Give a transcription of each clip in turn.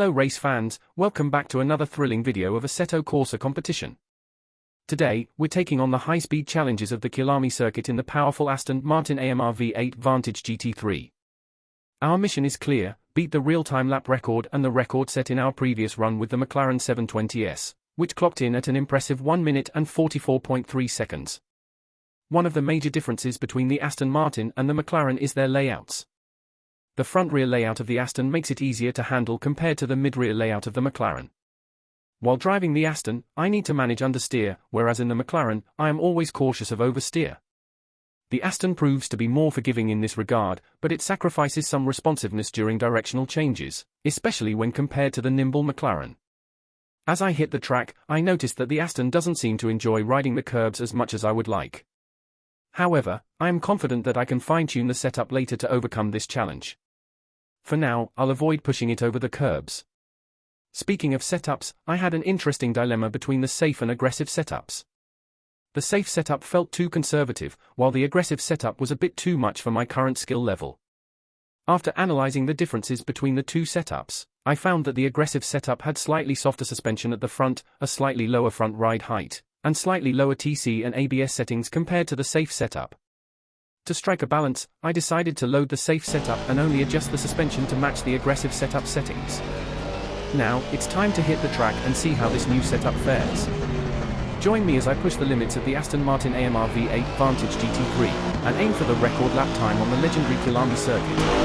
Hello race fans, welcome back to another thrilling video of Assetto Corsa Competition. Today, we're taking on the high-speed challenges of the Kyalami circuit in the powerful Aston Martin AMR V8 Vantage GT3. Our mission is clear: beat the real-time lap record and the record set in our previous run with the McLaren 720S, which clocked in at an impressive 1 minute and 44.3 seconds. One of the major differences between the Aston Martin and the McLaren is their layouts. The front-rear layout of the Aston makes it easier to handle compared to the mid-rear layout of the McLaren. While driving the Aston, I need to manage understeer, whereas in the McLaren, I am always cautious of oversteer. The Aston proves to be more forgiving in this regard, but it sacrifices some responsiveness during directional changes, especially when compared to the nimble McLaren. As I hit the track, I noticed that the Aston doesn't seem to enjoy riding the curbs as much as I would like. However, I am confident that I can fine-tune the setup later to overcome this challenge. For now, I'll avoid pushing it over the curbs. Speaking of setups, I had an interesting dilemma between the safe and aggressive setups. The safe setup felt too conservative, while the aggressive setup was a bit too much for my current skill level. After analyzing the differences between the two setups, I found that the aggressive setup had slightly softer suspension at the front, a slightly lower front ride height, and slightly lower TC and ABS settings compared to the safe setup. To strike a balance, I decided to load the safe setup and only adjust the suspension to match the aggressive setup settings. Now, it's time to hit the track and see how this new setup fares. Join me as I push the limits of the Aston Martin AMR V8 Vantage GT3, and aim for the record lap time on the legendary Kyalami circuit.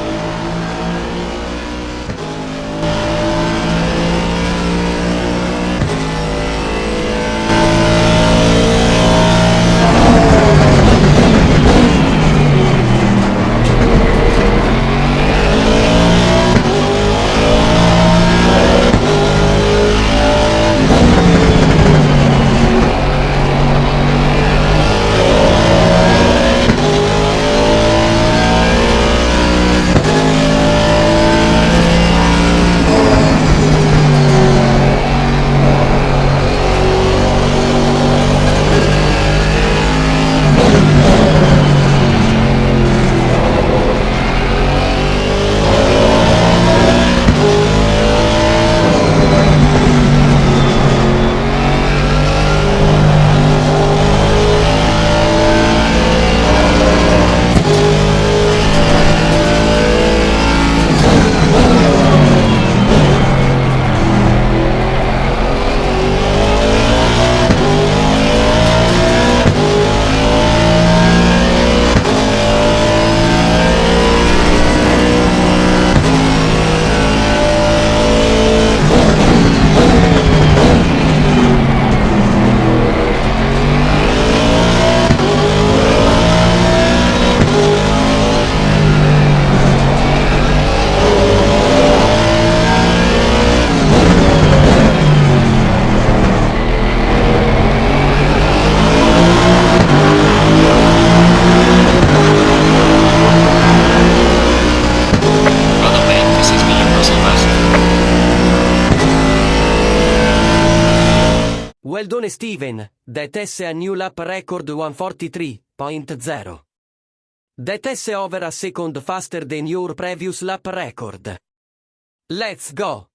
Well done, Steven. That is a new lap record 143.0. That is over a second faster than your previous lap record. Let's go!